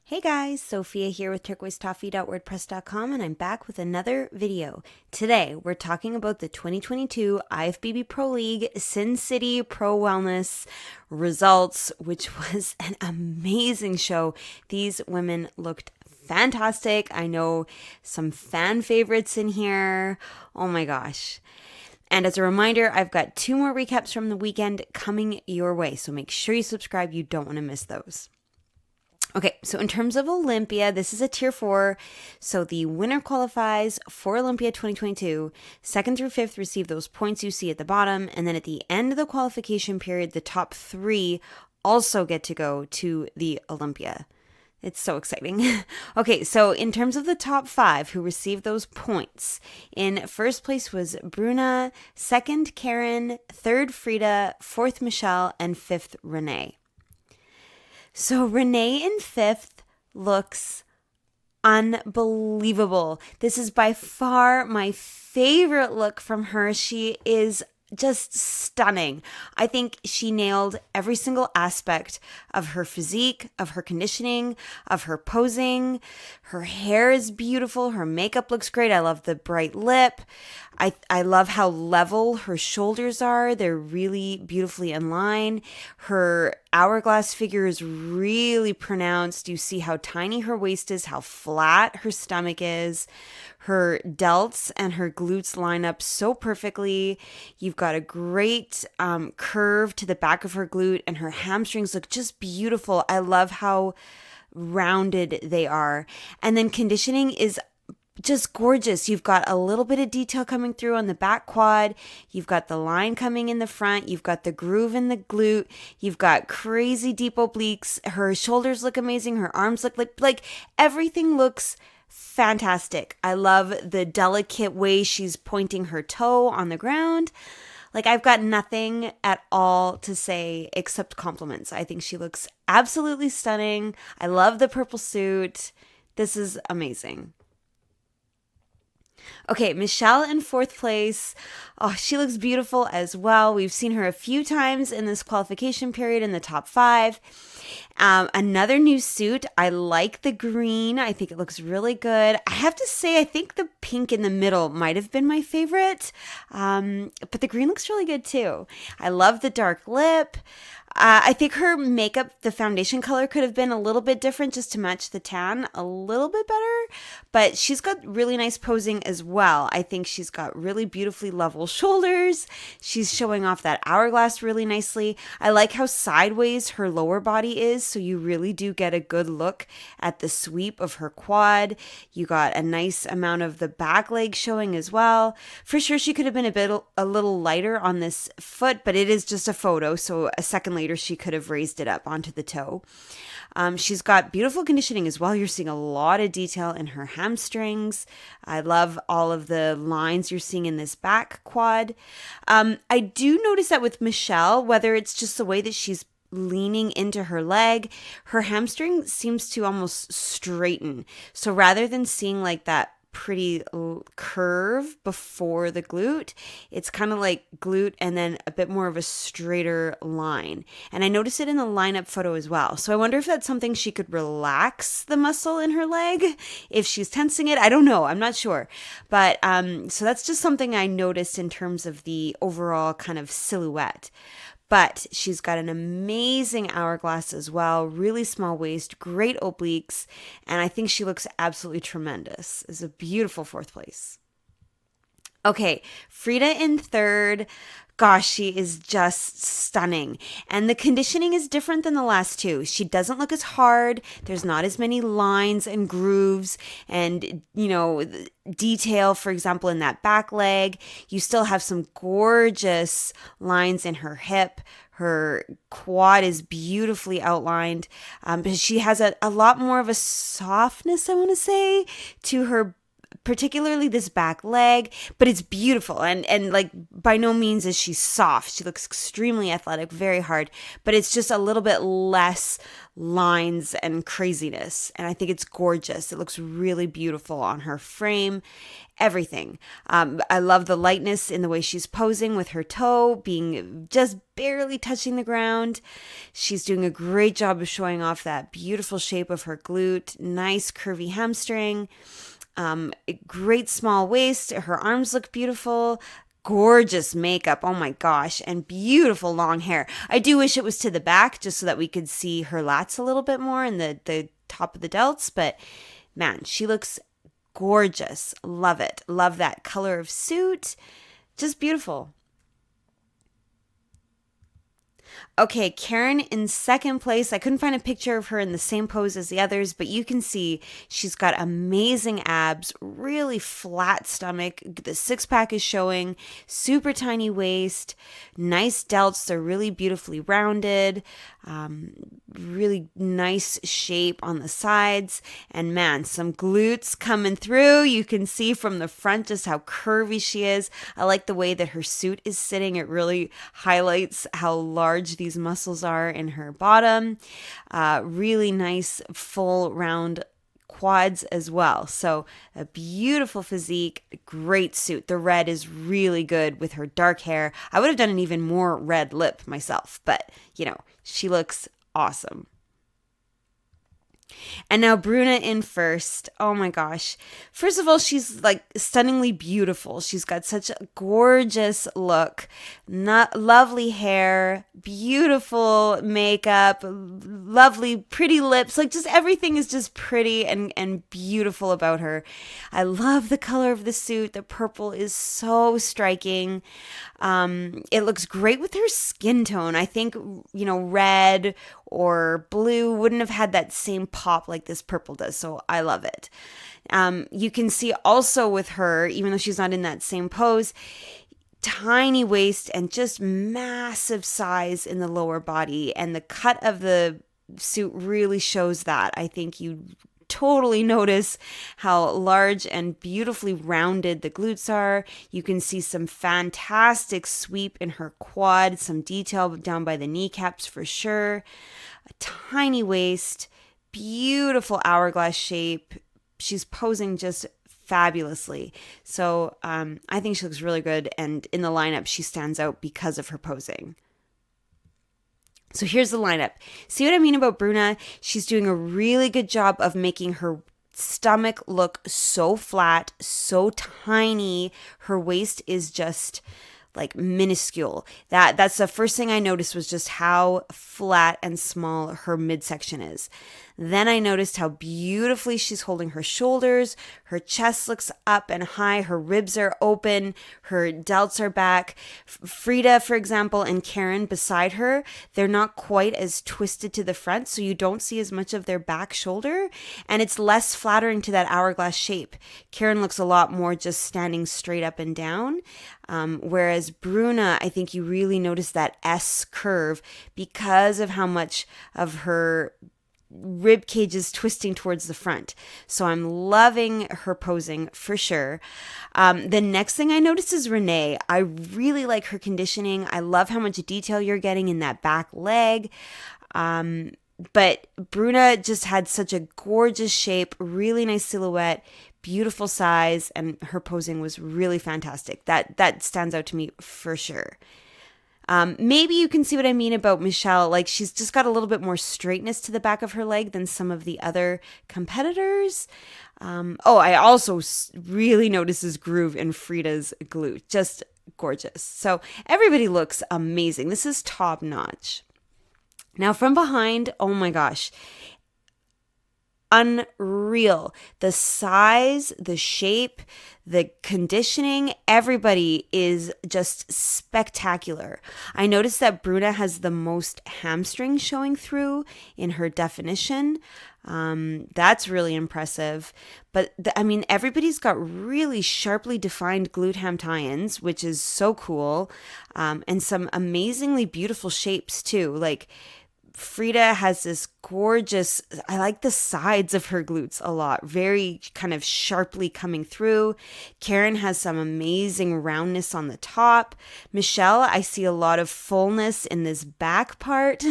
Hey guys, Sophia here with turquoisetoffee.wordpress.com, and I'm back with another video. Today, we're talking about the 2022 IFBB Pro League Sin City Pro Wellness results, which was an amazing show. These women looked fantastic. I know some fan favorites in here. Oh my gosh. And as a reminder, I've got 2 more recaps from the weekend coming your way, so make sure you subscribe. You don't want to miss those. Okay, so in terms of Olympia, this is a tier 4. So the winner qualifies for Olympia 2022. 2nd through 5th receive those points you see at the bottom. And then at the end of the qualification period, the top 3 also get to go to the Olympia. It's so exciting. Okay, so in terms of the top 5 who received those points, in first place was Bruna, 2nd Karen, 3rd Frida, 4th Michelle, and 5th Renee. So Renee in 5th looks unbelievable. This is by far my favorite look from her. She is just stunning. I think she nailed every single aspect of her physique, of her conditioning, of her posing. Her hair is beautiful. Her makeup looks great. I love the bright lip. I love how level her shoulders are. They're really beautifully in line. Her hourglass figure is really pronounced. You see how tiny her waist is, how flat her stomach is. Her delts and her glutes line up so perfectly. You've got a great curve to the back of her glute, and her hamstrings look just beautiful. I love how rounded they are. And then conditioning is just gorgeous. You've got a little bit of detail coming through on the back quad. You've got the line coming in the front. You've got the groove in the glute. You've got crazy deep obliques. Her shoulders look amazing. Her arms look like everything looks fantastic. I love the delicate way she's pointing her toe on the ground. Like, I've got nothing at all to say except compliments. I think she looks absolutely stunning. I love the purple suit. This is amazing. Okay, Michelle in 4th place. Oh, she looks beautiful as well. We've seen her a few times in this qualification period in the top 5. Another new suit. I like the green. I think it looks really good. I have to say, I think the pink in the middle might have been my favorite, but the green looks really good too. I love the dark lip. I think her makeup, the foundation color could have been a little bit different just to match the tan a little bit better, but she's got really nice posing as well. I think she's got really beautifully level shoulders. She's showing off that hourglass really nicely. I like how sideways her lower body is, so you really do get a good look at the sweep of her quad. You got a nice amount of the back leg showing as well. For sure, she could have been a little lighter on this foot, but it is just a photo, so a second later she could have raised it up onto the toe. She's got beautiful conditioning as well. You're seeing a lot of detail in her hamstrings. I love all of the lines you're seeing in this back quad. I do notice that with Michelle, whether it's just the way that she's leaning into her leg, her hamstring seems to almost straighten. So rather than seeing like that pretty curve before the glute, it's kind of like glute and then a bit more of a straighter line. And I noticed it in the lineup photo as well. So I wonder if that's something she could relax the muscle in her leg if she's tensing it. I don't know. I'm not sure. But so that's just something I noticed in terms of the overall kind of silhouette. But she's got an amazing hourglass as well, really small waist, great obliques, and I think she looks absolutely tremendous. It's a beautiful 4th place. Okay, Frida in 3rd. Gosh, she is just stunning. And the conditioning is different than the last 2. She doesn't look as hard. There's not as many lines and grooves and, detail, for example, in that back leg. You still have some gorgeous lines in her hip. Her quad is beautifully outlined. But she has a lot more of a softness, I want to say, to her particularly this back leg, but it's beautiful. And like by no means is she soft. She looks extremely athletic, very hard, but it's just a little bit less lines and craziness. And I think it's gorgeous. It looks really beautiful on her frame, everything. I love the lightness in the way she's posing with her toe being just barely touching the ground. She's doing a great job of showing off that beautiful shape of her glute, nice curvy hamstring, great small waist. Her arms look beautiful. Gorgeous makeup, oh my gosh, and beautiful long hair. I do wish it was to the back just so that we could see her lats a little bit more and the top of the delts, but man, she looks gorgeous. Love it. Love that color of suit. Just beautiful. Okay, Karen in second place. I couldn't find a picture of her in the same pose as the others, but you can see she's got amazing abs, really flat stomach. The six-pack is showing, super tiny waist, nice delts. They're really beautifully rounded, really nice shape on the sides. And man, some glutes coming through. You can see from the front just how curvy she is. I like the way that her suit is sitting. It really highlights how large these muscles are in her bottom. Really nice full round quads as well. So a beautiful physique, great suit. The red is really good with her dark hair. I would have done an even more red lip myself, but she looks awesome. And now Bruna in first. Oh my gosh. First of all, she's like stunningly beautiful. She's got such a gorgeous look, lovely hair, beautiful makeup, lovely, pretty lips. Like just everything is just pretty and beautiful about her. I love the color of the suit. The purple is so striking. It looks great with her skin tone. I think, red or blue wouldn't have had that same pop like this purple does. So I love it. You can see also with her, even though she's not in that same pose, tiny waist and just massive size in the lower body. And the cut of the suit really shows that. I think you totally notice how large and beautifully rounded the glutes are. You can see some fantastic sweep in her quad, some detail down by the kneecaps for sure. A tiny waist, beautiful hourglass shape. She's posing just fabulously. So I think she looks really good. And in the lineup, she stands out because of her posing. So here's the lineup. See what I mean about Bruna? She's doing a really good job of making her stomach look so flat, so tiny. Her waist is just like minuscule. That's the first thing I noticed was just how flat and small her midsection is. Then I noticed how beautifully she's holding her shoulders. Her chest looks up and high. Her ribs are open. Her delts are back. Frida, for example, and Karen beside her, they're not quite as twisted to the front, so you don't see as much of their back shoulder, and it's less flattering to that hourglass shape. Karen looks a lot more just standing straight up and down, whereas Bruna, I think you really notice that S curve because of how much of her rib cage is twisting towards the front. So I'm loving her posing for sure. The next thing I noticed is Renee. I really like her conditioning. I love how much detail you're getting in that back leg. But Bruna just had such a gorgeous shape, really nice silhouette, beautiful size, and her posing was really fantastic. That stands out to me for sure. Maybe you can see what I mean about Michelle. Like she's just got a little bit more straightness to the back of her leg than some of the other competitors. I also really notice this groove in Frida's glute. Just gorgeous. So everybody looks amazing. This is top notch. Now from behind, oh my gosh. Unreal. The size, the shape, the conditioning, everybody is just spectacular. I noticed that Bruna has the most hamstring showing through in her definition. That's really impressive. But everybody's got really sharply defined glute ham tie-ins, which is so cool. And some amazingly beautiful shapes too. Like Frida has this gorgeous, I like the sides of her glutes a lot, very kind of sharply coming through. Karen has some amazing roundness on the top. Michelle, I see a lot of fullness in this back part.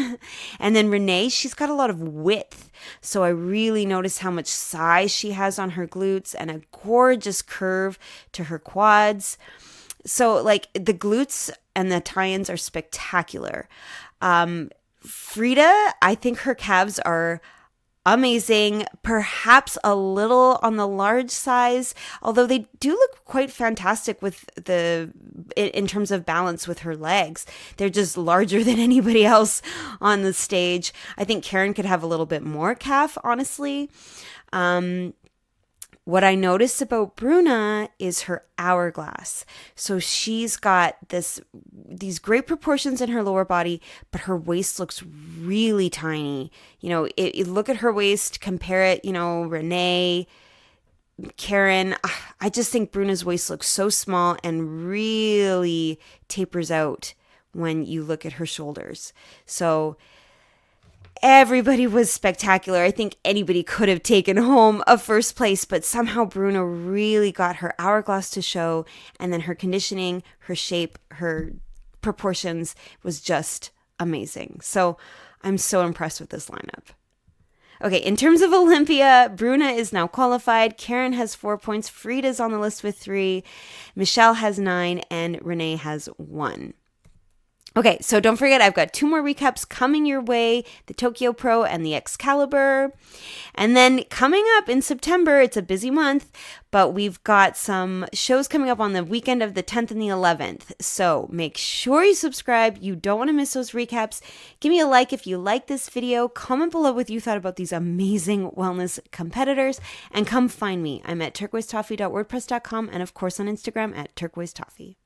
And then Renee, she's got a lot of width. So I really notice how much size she has on her glutes and a gorgeous curve to her quads. So like the glutes and the tie-ins are spectacular. Frida, I think her calves are amazing, perhaps a little on the large size, although they do look quite fantastic in terms of balance with her legs. They're just larger than anybody else on the stage. I think Karen could have a little bit more calf, honestly. What I noticed about Bruna is her hourglass. So she's got these great proportions in her lower body, but her waist looks really tiny. You know, look at her waist, compare it, Renee, Karen. I just think Bruna's waist looks so small and really tapers out when you look at her shoulders. So everybody was spectacular. I think anybody could have taken home a first place, but somehow Bruna really got her hourglass to show, and then her conditioning, her shape, her proportions was just amazing. So I'm so impressed with this lineup. Okay, in terms of Olympia, Bruna is now qualified. Karen has 4 points. Frida's on the list with 3. Michelle has 9, and Renee has 1. Okay, so don't forget, I've got 2 more recaps coming your way, the Tokyo Pro and the Excalibur. And then coming up in September, it's a busy month, but we've got some shows coming up on the weekend of the 10th and the 11th. So make sure you subscribe. You don't want to miss those recaps. Give me a like if you like this video. Comment below what you thought about these amazing wellness competitors. And come find me. I'm at turquoisetoffee.wordpress.com and of course on Instagram at turquoisetoffee.